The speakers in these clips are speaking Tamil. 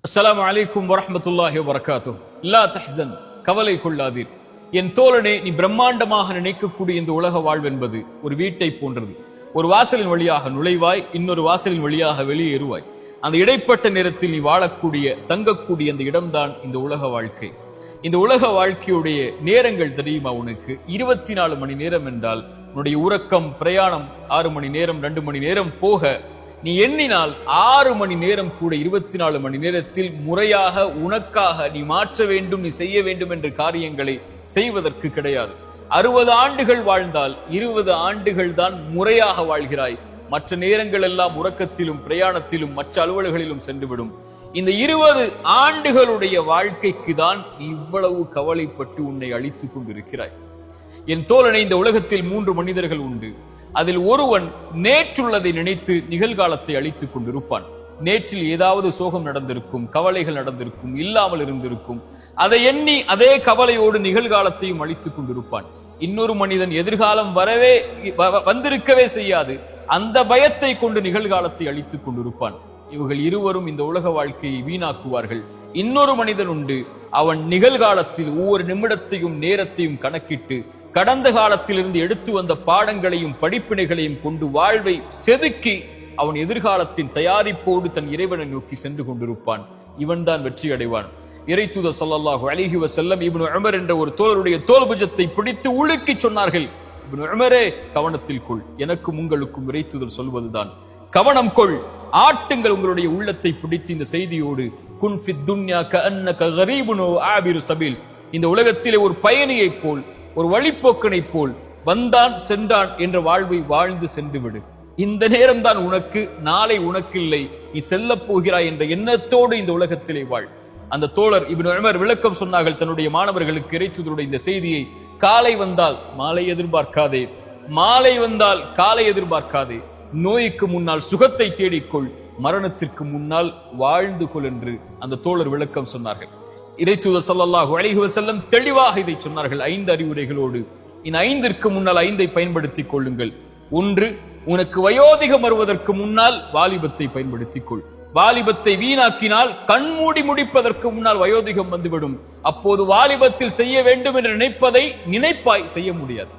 அஸ்ஸலாமு அலைக்கும் வரஹ்மத்துல்லாஹி வபரகாத்துஹு. லா தஹ்சன், கவலை கொள்ளாதீர். என் தோழனே, நீ பிரம்மாண்டமாக நினைக்கக்கூடிய இந்த உலக வாழ்வென்பது ஒரு வீட்டை போன்றது. ஒரு வாசலின் வழியாக நுழைவாய், இன்னொரு வாசலின் வழியாக வெளியேறுவாய். அந்த இடைப்பட்ட நேரத்தில் நீ வாழக்கூடிய தங்கக்கூடிய அந்த இடம்தான் இந்த உலக வாழ்க்கை. இந்த உலக வாழ்க்கையுடைய நேரங்கள் தெரியுமா உனக்கு? 24 மணி நேரம் என்றால் உன்னுடைய உறக்கம், பிரயாணம் 6 மணி நேரம், 2 மணி நேரம் போக நீ எண்ணினால் 6 மணி நேரம் கூட 24 மணி நேரத்தில் முறையாக உனக்காக நீ மாற்ற வேண்டும், நீ செய்ய வேண்டும் என்ற காரியங்களை செய்வதற்கு கிடையாது. 60 ஆண்டுகள் வாழ்ந்தால் 20 ஆண்டுகள் தான் முறையாக வாழ்கிறாய். மற்ற நேரங்கள் எல்லாம் உறக்கத்திலும் பிரயாணத்திலும் மற்ற அலுவல்களிலும் சென்றுவிடும். இந்த 20 ஆண்டுகளுடைய வாழ்க்கைக்கு தான் இவ்வளவு கவலைப்பட்டு உன்னை அழித்துக் கொண்டிருக்கிறாய். என் தோழனை, இந்த உலகத்தில் 3 மனிதர்கள் உண்டு. அதில் ஒருவன் நேற்றுள்ளதை நினைத்து நிகழ்காலத்தை அழித்துக் கொண்டிருப்பான். நேற்றில் ஏதாவது சோகம் நடந்திருக்கும், கவலைகள் நடந்திருக்கும், இல்லாமல் இருந்திருக்கும். அதை எண்ணி அதே கவலையோடு நிகழ்காலத்தையும் அழித்துக் கொண்டிருப்பான். இன்னொரு மனிதன் எதிர்காலம் வந்திருக்கவே செய்யாது, அந்த பயத்தை கொண்டு நிகழ்காலத்தை அழித்துக் கொண்டிருப்பான். இவர்கள் இருவரும் இந்த உலக வாழ்க்கையை வீணாக்குவார்கள். இன்னொரு மனிதன் உண்டு, அவன் நிகழ்காலத்தில் ஒவ்வொரு நிமிடத்தையும் நேரத்தையும் கணக்கிட்டு கடந்த காலத்திலிருந்து எடுத்து வந்த பாடங்களையும் படிப்பினைகளையும் கொண்டு வாழ்வை செதுக்கி அவன் எதிர்காலத்தின் தயாரிப்போடு தன் இறைவனை நோக்கி சென்று கொண்டிருப்பான். இவன் தான் வெற்றி அடைவான். இறை தூதர் ஸல்லல்லாஹு அலைஹி வஸல்லம் இப்னு உமர் என்ற ஒரு தோழருடைய தோள்புஜத்தை பிடித்து உலுக்கி சொன்னார்கள், இப்னு உமரே, கவனத்தில் கொள். எனக்கும் உங்களுக்கும் இறை தூதர் சொல்வதுதான், கவனம் கொள், ஆட்டுங்கள் உங்களுடைய உள்ளத்தை பிடித்து இந்த செய்தியோடு. குன் ஃபித் துன்யா கஅன்னக கரீபுன் ஆபிரு சபீல். இந்த உலகத்திலே ஒரு பயணியை போல், ஒரு வழிப்போக்கனை போல் வந்தான் சென்றான் என்ற வாழ்வை வாழ்ந்து சென்று விடு. இந்த நேரம் தான் உனக்கு, நாளை உனக்கு இல்லை, நீ செல்ல போகிறாய் என்ற எண்ணத்தோடு இந்த உலகத்திலே வாழ். அந்த தோழர் இப்னு உமர் விளக்கம் சொன்னார்கள் தன்னுடைய மாணவர்களுக்கு இறை தூதருடைய இந்த செய்தியை. காலை வந்தால் மாலை எதிர்பார்க்காதே, மாலை வந்தால் காலை எதிர்பார்க்காதே. நோய்க்கு முன்னால் சுகத்தை தேடிக்கொள், மரணத்திற்கு முன்னால் வாழ்ந்து கொள் என்று அந்த தோழர் விளக்கம் சொன்னார்கள். இறை தூதர் ஸல்லல்லாஹு அலைஹி வஸல்லம் தெளிவாக இதை சொன்னார்கள் 5 அறிவுரைகளோடு. இந்த 5ற்கு முன்னால் 5ஐ பயன்படுத்திக் கொள்ளுங்கள். 1, உனக்கு வயோதிகம் வருவதற்கு முன்னால் வாலிபத்தை பயன்படுத்திக் கொள். வாலிபத்தை வீணாக்கினால் கண்மூடி முடிப்பதற்கு முன்னால் வயோதிகம் வந்துவிடும். அப்போது வாலிபத்தில் செய்ய வேண்டும் என்று நினைப்பதை நினைப்பாய், செய்ய முடியாது.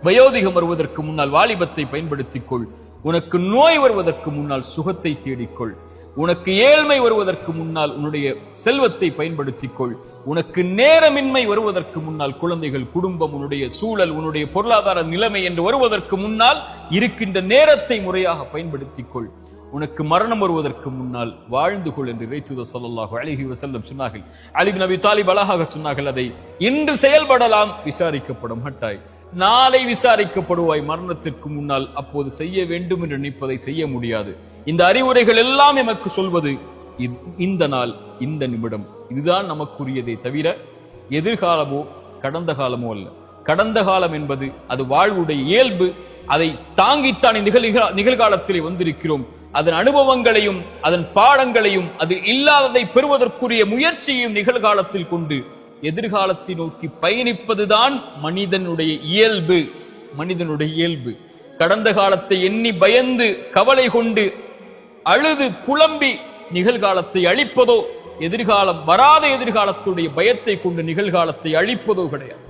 வயோதிகம் வருவதற்கு முன்னால் வாலிபத்தை பயன்படுத்திக் கொள். உனக்கு நோய் வருவதற்கு முன்னால் சுகத்தை தேடிக்கொள். உனக்கு ஏழ்மை வருவதற்கு முன்னால் உன்னுடைய செல்வத்தை பயன்படுத்திக் கொள். உனக்கு நேரமின்மை வருவதற்கு முன்னால் குழந்தைகள், குடும்பம், உன்னுடைய சூழல், உன்னுடைய பொருளாதார நிலைமை என்று வருவதற்கு முன்னால் இருக்கின்ற நேரத்தை முறையாக பயன்படுத்திக் கொள். உனக்கு மரணம் வருவதற்கு முன்னால் வாழ்ந்து கொள் என்று இறை தூதர் ஸல்லல்லாஹு அலைஹி வஸல்லம் சொன்னார்கள். அலி இப்னு அபி தாலிப் அழகாக சொன்னார்கள், அதை இன்று செயல்படலாம், விசாரிக்கப்பட மாட்டாய். நாளை விசாரிக்கப்படுவாய், மரணத்திற்கு முன்னால். அப்போது செய்ய வேண்டும் என்று நினைப்பதை செய்ய முடியாது. இந்த அறிவுரைகள் எல்லாம் எமக்கு சொல்வது இந்த நாள், இந்த நிமிடம், இதுதான் நமக்குரியதை தவிர எதிர்காலமோ கடந்த காலமோ அல்ல. கடந்த காலம் என்பது அது வாழ்வுடைய இயல்பு. அதை தாங்கித்தான் நிகழ்காலத்திலே வந்திருக்கிறோம். அதன் அனுபவங்களையும் அதன் பாடங்களையும் அதில் இல்லாததை பெறுவதற்குரிய முயற்சியையும் நிகழ்காலத்தில் கொண்டு எதிர்காலத்தை நோக்கி பயணிப்பதுதான் மனிதனுடைய இயல்பு. மனிதனுடைய இயல்பு கடந்த காலத்தை எண்ணி பயந்து கவலை கொண்டு அழுது புலம்பி நிகழ்காலத்தை அழிப்பதோ, எதிர்காலம் வராத எதிர்காலத்துடைய பயத்தை கொண்டு நிகழ்காலத்தை அழிப்பதோ கிடையாது.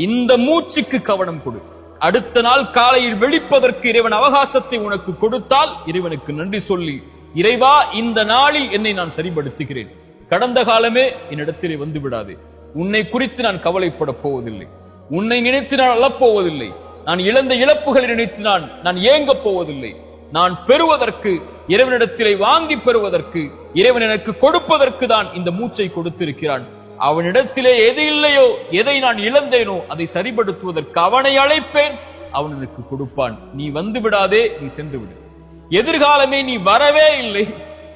இந்த மூச்சுக்கு கவனம் கொடு. அடுத்த நாள் காலையில் வெளிப்பதற்கு இறைவன் அவகாசத்தை உனக்கு கொடுத்தால் இறைவனுக்கு நன்றி சொல்லி, இறைவா, இந்த நாளில் என்னை நான் சரிபடுத்துகிறேன். கடந்த காலமே என்னிடத்திலே வந்து விடாது. உன்னை குறித்து நான் கவலைப்பட போவதில்லை. உன்னை நினைத்து நான் அழப்போவதில்லை. நான் இழந்த இழப்புகளை நினைத்து நான் ஏங்க போவதில்லை. நான் பெறுவதற்கு, இறைவனிடத்திலே வாங்கி பெறுவதற்கு, இறைவன் எனக்கு கொடுப்பதற்கு தான் இந்த மூச்சை கொடுத்திருக்கிறான். அவனிடத்திலே எது இல்லையோ, எதை நான் இழந்தேனோ அதை சரிபடுத்துவதற்கு அவனை அழைப்பேன், அவன் எனக்கு கொடுப்பான். நீ வந்து விடாதே, நீ சென்று விடு. எதிர்காலமே நீ வரவே இல்லை,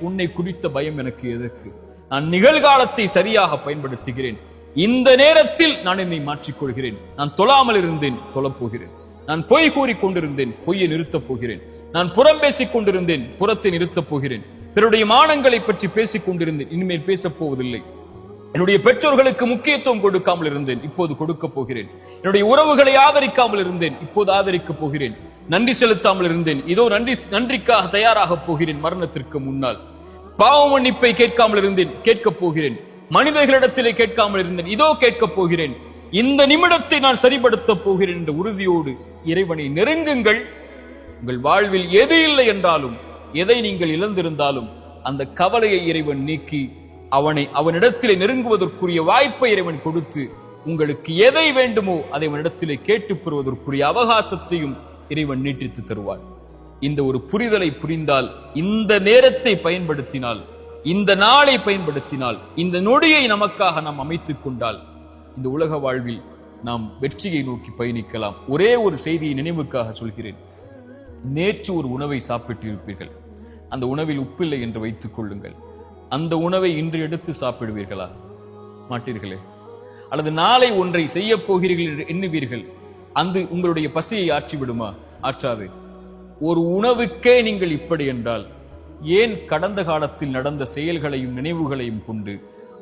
உன்னை குறித்த பயம் எனக்கு எதற்கு? நான் நிகழ்காலத்தை சரியாக பயன்படுத்துகிறேன். இந்த நேரத்தில் நான் என்னை மாற்றிக்கொள்கிறேன். நான் தொழாமல் இருந்தேன், தொழப்போகிறேன். நான் பொய் கூறி கொண்டிருந்தேன், பொய்யை நிறுத்தப் போகிறேன். நான் புறம் பேசிக் கொண்டிருந்தேன், புறத்தை நிறுத்தப் போகிறேன். பிறருடைய மானங்களை பற்றி பேசிக் கொண்டிருந்தேன், இனிமேல் பேசப் போவதில்லை. என்னுடைய பெற்றோர்களுக்கு முக்கியத்துவம் கொடுக்காமல் இருந்தேன், இப்போது கொடுக்க போகிறேன். என்னுடைய உறவுகளை ஆதரிக்காமல் இருந்தேன், இப்போது ஆதரிக்கப் போகிறேன். நன்றி செலுத்தாமல் இருந்தேன், இதோ நன்றிக்காக தயாராக போகிறேன் மரணத்திற்கு முன்னால். பாவ மன்னிப்பை கேட்காமல் இருந்தேன், கேட்கப் போகிறேன். மனிதர்களிடத்திலே கேட்காமல் இருந்தேன், இதோ கேட்கப் போகிறேன். இந்த நிமிடத்தை நான் சரிபடுத்தப் போகிறேன் என்ற உறுதியோடு இறைவனை நெருங்குங்கள். உங்கள் வாழ்வில் எது இல்லை என்றாலும், எதை நீங்கள் இழந்திருந்தாலும் அந்த கவலையை இறைவன் நீக்கி அவனிடத்திலே நெருங்குவதற்குரிய வாய்ப்பை இறைவன் கொடுத்து, உங்களுக்கு எதை வேண்டுமோ அதை அவனிடத்திலே கேட்டுப் பெறுவதற்குரிய அவகாசத்தையும் இறைவன் நீட்டித்து தருவார். இந்த ஒரு புரிதலை புரிந்தால், இந்த நேரத்தை பயன்படுத்தினால், இந்த நாளை பயன்படுத்தினால், இந்த நொடியை நமக்காக நாம் அமைத்துக் கொண்டால், இந்த உலக வாழ்வில் நாம் வெற்றியை நோக்கி பயணிக்கலாம். ஒரே ஒரு செய்தியை நினைவுக்காக சொல்கிறேன். நேற்று ஒரு உணவை சாப்பிட்டு இருப்பீர்கள், அந்த உணவில் உப்பில்லை என்று வைத்துக் கொள்ளுங்கள். அந்த உணவை இன்று எடுத்து சாப்பிடுவீர்களா? மாட்டீர்களே. அல்லது நாளை ஒன்றை செய்ய போகிறீர்கள் என்று எண்ணுவீர்கள், அந்த உங்களுடைய பசியை ஆற்றி விடுமா? ஆற்றாது. ஒரு உணவுக்கே நீங்கள் இப்படி என்றால், ஏன் கடந்த காலத்தில் நடந்த செயல்களையும் நினைவுகளையும் கொண்டு,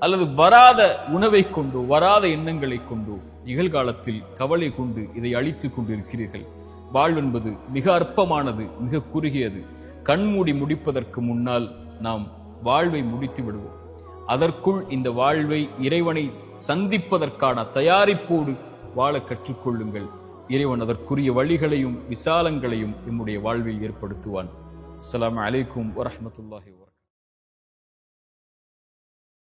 அல்லது வராத உணவை கொண்டோ வராத எண்ணங்களை கொண்டோ நிகழ்காலத்தில் கவலை கொண்டு இதை அழித்துக் கொண்டிருக்கிறீர்கள்? வாழ்வென்பது மிக அற்பமானது, மிக குறுகியது. கண்மூடி முடிப்பதற்கு முன்னால் நாம் வாழ்வை முடித்து விடுவோம். அதற்குள் இந்த வாழ்வை இறைவனை சந்திப்பதற்கான தயாரிப்போடு வாழ கற்றுக்கொள்ளுங்கள். இறைவன் அதற்குரிய வழிகளையும் விசாலங்களையும் நம்முடைய வாழ்வில் ஏற்படுத்துவான். அஸ்ஸலாமு அலைக்கும் வரஹ்மத்துல்லாஹி வபரகாத்துஹு.